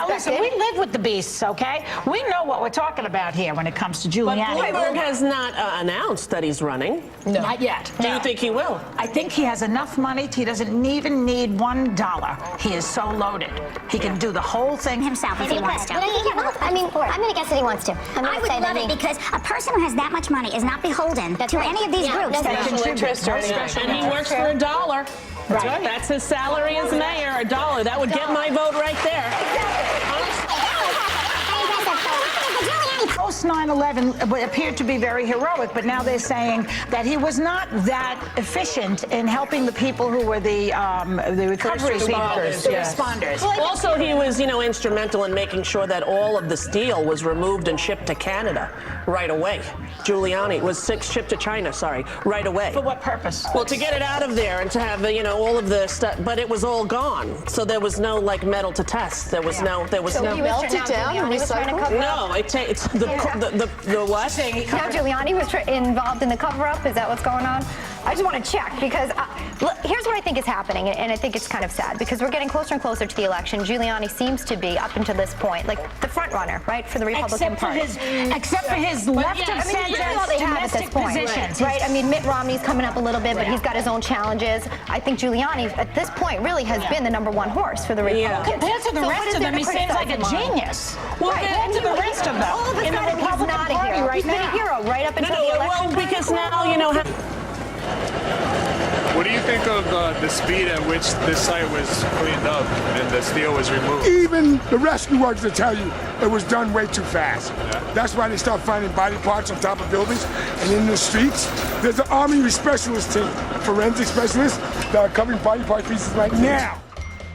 listen, we live with the beasts, okay? We know what we're talking about here when it comes to Giuliani. But Bloomberg has not announced that he's running. No. Not yet. Do you think he will? I think he has enough money. He doesn't even need $1. He is so loaded. He can do the whole thing himself if he wants to. I mean, I'm going to guess that he wants to. I would love it because a person who has that much money is not beholden to any of these groups. Special interest or anything. And he works for $1. Right. That's his salary as mayor, $1. That would get my vote right there. Post 9/11 appeared to be very heroic, but now they're saying that he was not that efficient in helping the people who were the recovery responders. Responders. Well, also, he was, instrumental in making sure that all of the steel was removed and shipped to Canada right away. Giuliani was shipped to China, right away. For what purpose? Well, to get it out of there and to have, all of the stuff, but it was all gone. So there was no, metal to test. There was no. So he melted down and recycled? No, it's the what? Now Giuliani was involved in the cover-up? Is that what's going on? I just want to check because here's what I think is happening, and I think it's kind of sad because we're getting closer and closer to the election. Giuliani seems to be, up until this point, the front runner, right, for the Republican Party. Except for his left of center domestic positions. Right? I mean, Mitt Romney's coming up a little bit, but he's got his own challenges. I think Giuliani, at this point, really has been the #1 horse for the Republicans. Compared to the rest of them, he seems like a genius. Well, compared to the rest of them. All of a sudden, he's not a hero. He's been a hero right up until the election. Well, because now, What do you think of the speed at which this site was cleaned up and the steel was removed? Even the rescue workers will tell you it was done way too fast. Yeah. That's why they start finding body parts on top of buildings and in the streets. There's an Army specialist team, forensic specialists, that are covering body part pieces right now.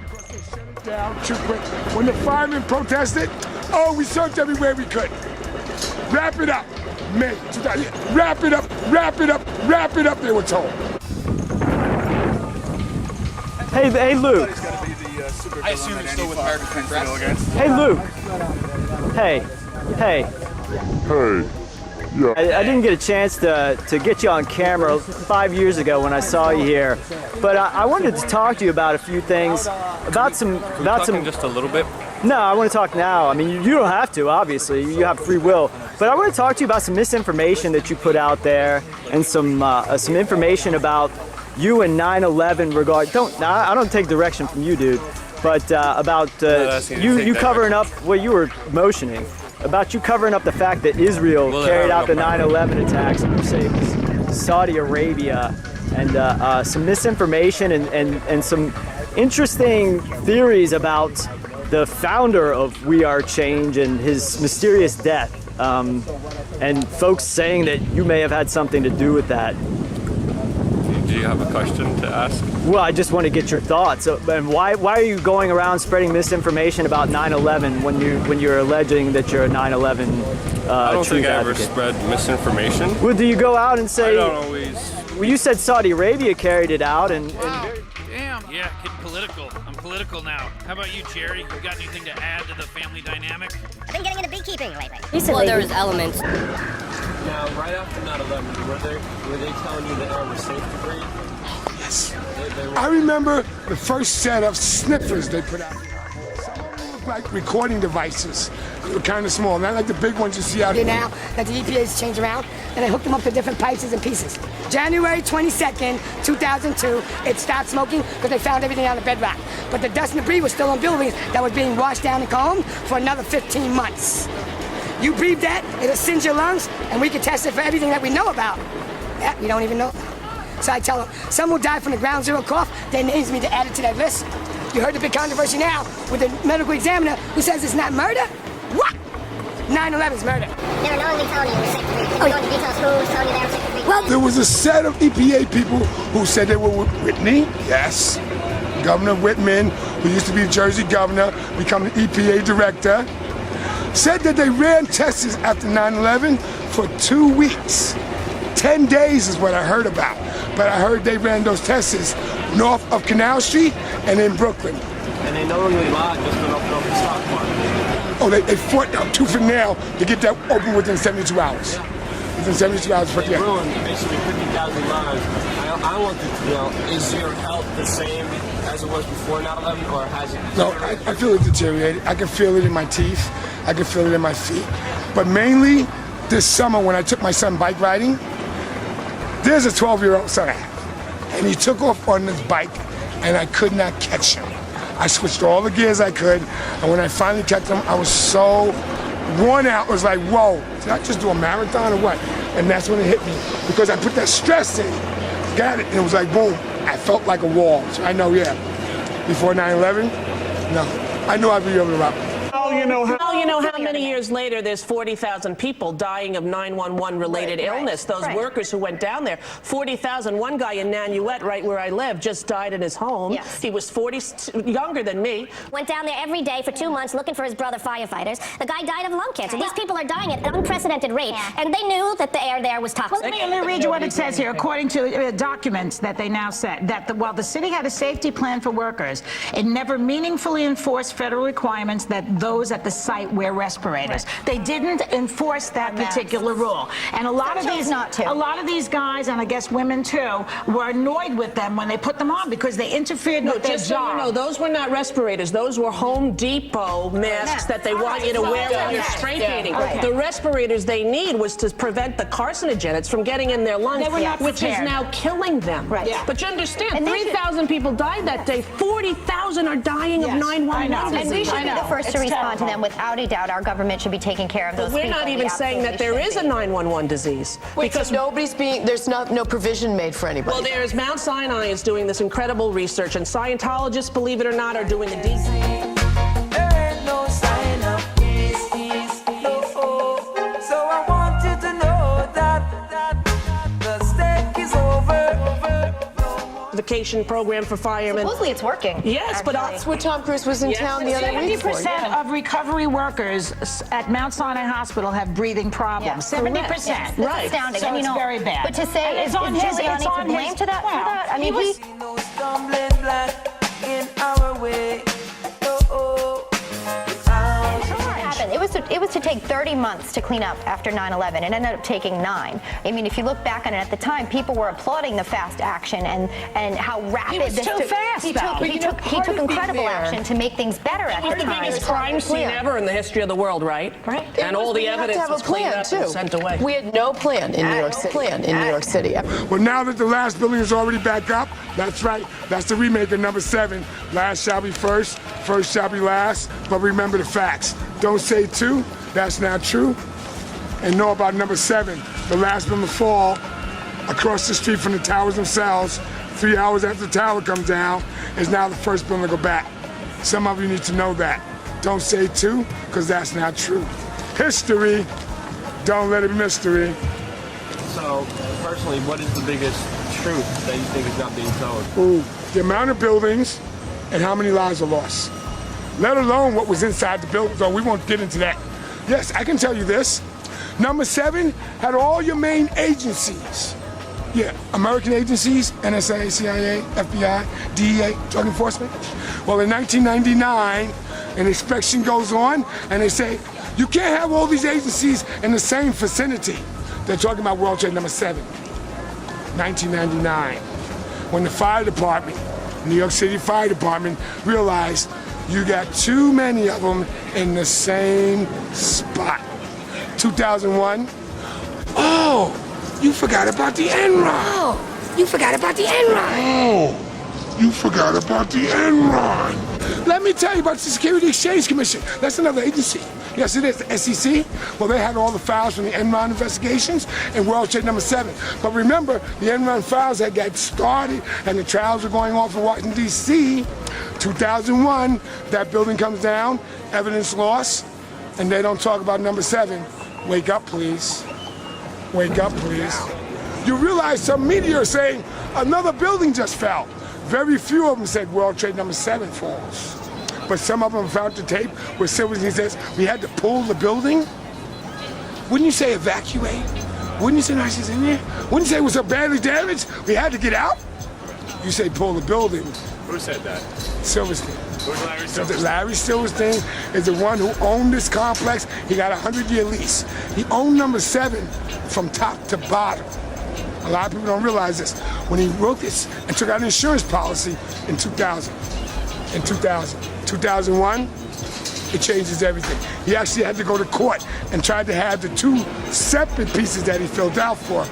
Because they shut it down too quick. When the firemen protested, we searched everywhere we could. Wrap it up. May 2000. Wrap it up, wrap it up, wrap it up, they were told. Hey, Luke. I assume you're still with American Congress. Hey, Luke. Hey. Hey. Yeah. I didn't get a chance to get you on camera 5 years ago when I saw you here, but I wanted to talk to you about a few things, about some just a little bit. No, I want to talk now. I mean, you don't have to, obviously. You have free will. But I want to talk to you about some misinformation that you put out there and some information about you and 9/11 I don't take direction from you, dude, but about you covering up what you were motioning, about you covering up the fact that Israel carried out the 9/11 attacks in, say, Saudi Arabia, and some misinformation and some interesting theories about the founder of We Are Change and his mysterious death, and folks saying that you may have had something to do with that. Do you have a question to ask? Well, I just want to get your thoughts. And why are you going around spreading misinformation about 9/11 when you're alleging that you're a 9/11 I don't think I ever advocate? spread misinformation. Well, do you go out and say? I don't always. Well, you said Saudi Arabia carried it out, and Damn. Yeah, getting political. I'm political now. How about you, Jerry? You got anything to add to the family dynamic? I've been getting into beekeeping lately. Well, there was elements. Now, right after 9/11, were they telling you that air was safe to breathe? Yes. I remember the first set of sniffers they put out. Some of them looked like recording devices. They were kind of small, not like the big ones you see out here. Now that the EPA's changed around, and they hooked them up to different pipes and pieces. January 22nd, 2002, it stopped smoking because they found everything on the bedrock. But the dust and debris was still on buildings that was being washed down and combed for another 15 months. You breathe that, it'll singe your lungs, and we can test it for everything that we know about. Yeah, we don't even know. So I tell them, some who died from the ground zero cough, their names need to add it to that list. You heard the big controversy now with the medical examiner who says it's not murder? What? 9/11 is murder. They were knowingly telling you it was safe to breathe. They were going into details who was telling you they were safe to breathe. Well, there was a set of EPA people who said they were with Whitney, yes. Governor Whitman, who used to be Jersey governor, become the EPA director, said that they ran tests after 9/11 for 2 weeks. 10 days is what I heard about. But I heard they ran those tests north of Canal Street and in Brooklyn. And they knowingly lied just to open up the stock market. Oh, they fought tooth and nail to get that open within 72 hours. Within 72 hours. They ruined basically 50,000 lives. I wanted to know, is your health the same as it was before 9/11, or has it? No, I feel it deteriorated. I can feel it in my teeth. I can feel it in my feet. But mainly this summer when I took my son bike riding, there's a 12-year-old son I have, and he took off on this bike, and I could not catch him. I switched all the gears I could, and when I finally catch him, I was so worn out. It was like, whoa, did I just do a marathon or what? And that's when it hit me, because I put that stress in. Got it, and it was like, boom. I felt like a wall. So I know, yeah, before 9/11, no, I knew I'd be able to rock it. You know how many years later there's 40,000 people dying of 911 related illness. Those workers who went down there, 40,000. One guy in Nanuet, right where I live, just died in his home. Yes. He was 40, younger than me. Went down there every day for 2 months looking for his brother firefighters. The guy died of lung cancer. These people are dying at an unprecedented rate, and they knew that the air there was toxic. Well, let me read you what it says here. According to documents that they now said, that while the city had a safety plan for workers, it never meaningfully enforced federal requirements that those at the site wear respirators. They didn't enforce that particular rule. And a lot of these guys, and I guess women too, were annoyed with them when they put them on because they interfered with their job. So you know, those were not respirators. Those were Home Depot masks that they want you to wear when you're spray painting. The respirators they need was to prevent the carcinogens from getting in their lungs, which is now killing them. But you understand, 3,000 people died that day. 40,000 are dying of 911. And we should be the first to respond to them. Without a doubt, our government should be taking care of those people. We're not even saying that there is a 911 disease. Because there's no provision made for anybody. Well, there's Mount Sinai is doing this incredible research, and Scientologists, believe it or not, are doing the deep. Program for firemen. Supposedly it's working. Yes, but that's what Tom Cruise was in town the other week for. 70% of recovery workers at Mount Sinai Hospital have breathing problems. 70%. Yes, that's astounding. So and, it's very bad. But to say is Giuliani to blame to that? I mean, It was to take 30 months to clean up after 9/11. It ended up taking 9. I mean, if you look back on it at the time, people were applauding the fast action and how rapid this took. He took incredible action to make things better at the time. The biggest crime scene ever in the history of the world, right? And all the evidence was cleaned up and sent away. We had no plan in New York City. Well, now that the last building is already back up, that's right. That's the remake of number 7. Last shall be first, first shall be last. But remember the facts. Don't say 2, that's not true. And know about number 7, the last building to fall across the street from the towers themselves, 3 hours after the tower comes down, is now the first building to go back. Some of you need to know that. Don't say 2, because that's not true. History, don't let it be mystery. So, personally, what is the biggest truth that you think is not being told? Ooh, the amount of buildings and how many lives are lost. Let alone what was inside the building. So we won't get into that. Yes, I can tell you this. Number 7 had all your main agencies. Yeah, American agencies, NSA, CIA, FBI, DEA, Drug Enforcement. Well, in 1999, an inspection goes on, and they say, you can't have all these agencies in the same vicinity. They're talking about World Trade number 7, 1999, when the fire department, New York City Fire Department, realized you got too many of them in the same spot. 2001, oh, you forgot about the Enron. Oh, you forgot about the Enron. Oh, you forgot about the Enron. Let me tell you about the Security Exchange Commission. That's another agency. Yes, it is, the SEC. Well, they had all the files from the Enron investigations and World Trade number 7. But remember, the Enron files had got started and the trials were going on for Washington, D.C. 2001, that building comes down, evidence lost, and they don't talk about number 7. Wake up, please. Wake up, please. You realize some media are saying another building just fell. Very few of them said World Trade number 7 falls. But some of them found the tape where Silverstein says we had to pull the building. Wouldn't you say evacuate? Wouldn't you say no, she's in there? Wouldn't you say it was so badly damaged we had to get out? You say pull the building. Who said that? Silverstein. Who's Larry Silverstein? Larry Silverstein is the one who owned this complex. He got a 100-year lease. He owned number 7 from top to bottom. A lot of people don't realize this. when he wrote this and took out an insurance policy in 2000. In 2001, it changes everything. He actually had to go to court and tried to have the two separate pieces that he filled out for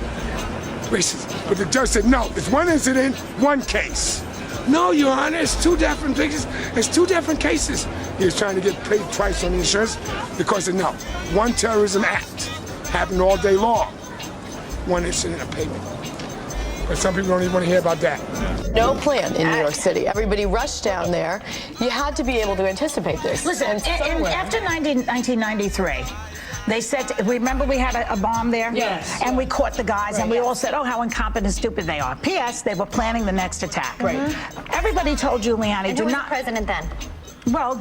racism. But the judge said, no, it's one incident, one case. No, Your Honor, it's two different things. It's two different cases. He was trying to get paid twice on the insurance because of no. One terrorism act happened all day long. One incident of payment. But some people don't even want to hear about that. No plan in New York City. Everybody rushed down there. You had to be able to anticipate this. Listen, after 1993, they said, remember we had a bomb there? Yes. And we caught the guys, and we all said, oh, how incompetent and stupid they are. P.S., they were planning the next attack. Right. Everybody told Giuliani, And who was the president then? Well,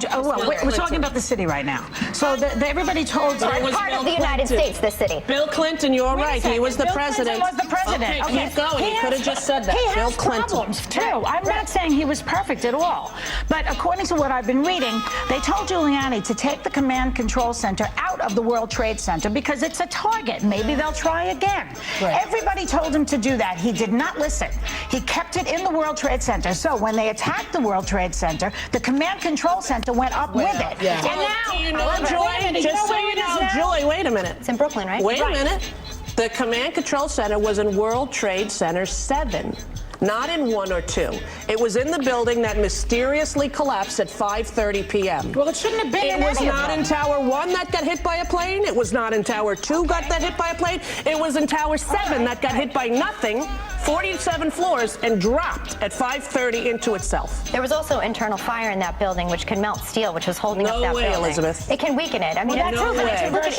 we're talking about the city right now. So everybody told... Part of the United States, the city. Bill Clinton, you're right. He was the president. Bill Clinton was the president. Okay, keep going. He could have just said that. He Bill has Clinton. problems, too. I'm not saying he was perfect at all. But according to what I've been reading, they told Giuliani to take the command control center out of the World Trade Center because it's a target. Maybe they'll try again. Right. Everybody told him to do that. He did not listen. He kept it in the World Trade Center. So when they attacked the World Trade Center, the command control center went up with it. Yeah. And now, you know, Joy, just so you know, Joy, wait a minute. It's in Brooklyn, right? Wait a minute. The command control center was in World Trade Center 7. Not in 1 or 2. It was in the building that mysteriously collapsed at 5:30 p.m. Well, it shouldn't have been in It was any of not them. in Tower 1 that got hit by a plane. It was not in Tower 2 got hit by a plane. It was in Tower 7 that got hit by nothing, 47 floors, and dropped at 5:30 into itself. There was also internal fire in that building, which can melt steel, which was holding up that No way, building. Elizabeth. It can weaken it. I mean, Well, no way. look at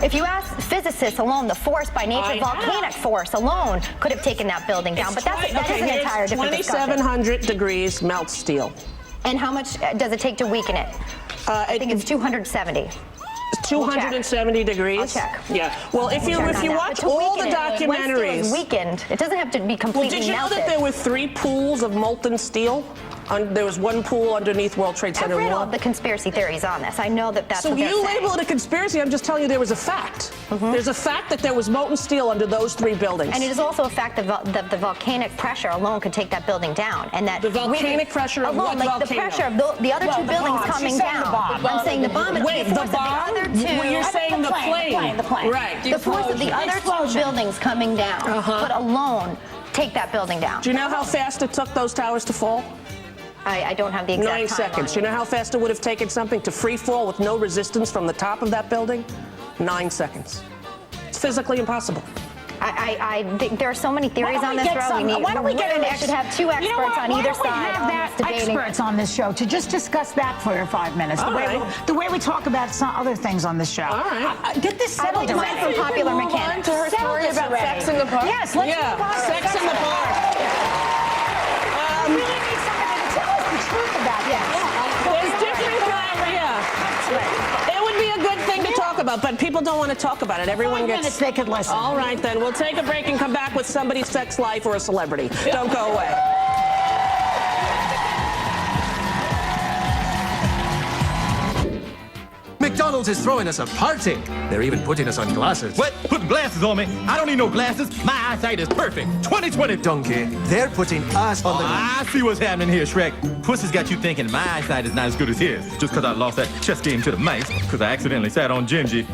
if you ask physicists alone, the force by nature, volcanic force alone could have taken that building down. But that is an entire different discussion. 2,700 degrees melt steel. And how much does it take to weaken it? I think it's 270. 270 degrees. I'll check. Yeah. Well, if you watch all the documentaries, when steel is weakened, it doesn't have to be completely did you know melted. that there were 3 pools of molten steel? There was one pool underneath World Trade Center 1. I've read all the conspiracy theories on this. I know that that's so what they're you saying. label it a conspiracy. I'm just telling you there was a fact. There's a fact that there was molten steel under those 3 buildings. And it is also a fact that the volcanic pressure alone could take that building down, and that the volcanic pressure of alone, what like volcano? the pressure of the other 2 buildings coming down. I'm saying the bomb. Wait, the bomb? The other 2. Well, you're saying the plane. Right. The force of the other 2 buildings coming down could alone take that building down. Do you know how fast it took those towers to fall? I don't have the exact 9 time seconds. on You know how fast it would have taken something to free fall with no resistance from the top of that building? 9 seconds. It's physically impossible. I think there are so many theories on this road. Why don't we should have 2 experts on either side. Why don't we have experts on this show to just discuss that for 5 minutes? The way we talk about some other things on this show. All right. Get this settled. I'd like mine from Popular Mechanics. To her story about sex in the park. Yes, let's move on. Sex in the park. We really need somebody to tell us the truth about that. There's different It would be a good thing to talk about, but people don't want to talk about it. Everyone gets... minutes they could listen. All right, then. We'll take a break and come back with somebody's sex life or a celebrity. Don't go away. McDonald's is throwing us a party. They're even putting us on glasses. What? Putting glasses on me? I don't need no glasses. My eyesight is perfect. 20/20. Donkey, they're putting us on the... I see what's happening here, Shrek. Pussy's got you thinking my eyesight is not as good as his. Just because I lost that chess game to the mice. Because I accidentally sat on Gingy.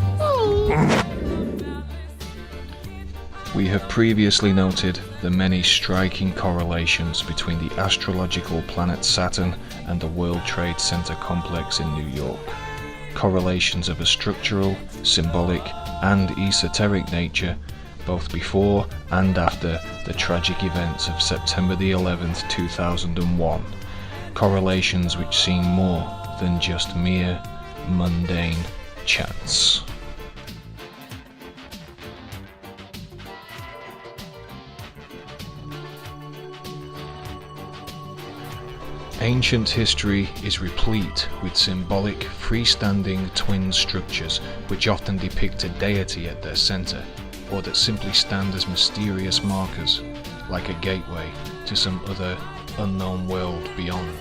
We have previously noted the many striking correlations between the astrological planet Saturn and the World Trade Center complex in New York. Correlations of a structural, symbolic, and esoteric nature, both before and after the tragic events of September the 11th, 2001. Correlations which seem more than just mere mundane chance. Ancient history is replete with symbolic, freestanding twin structures which often depict a deity at their center, or that simply stand as mysterious markers, like a gateway to some other unknown world beyond.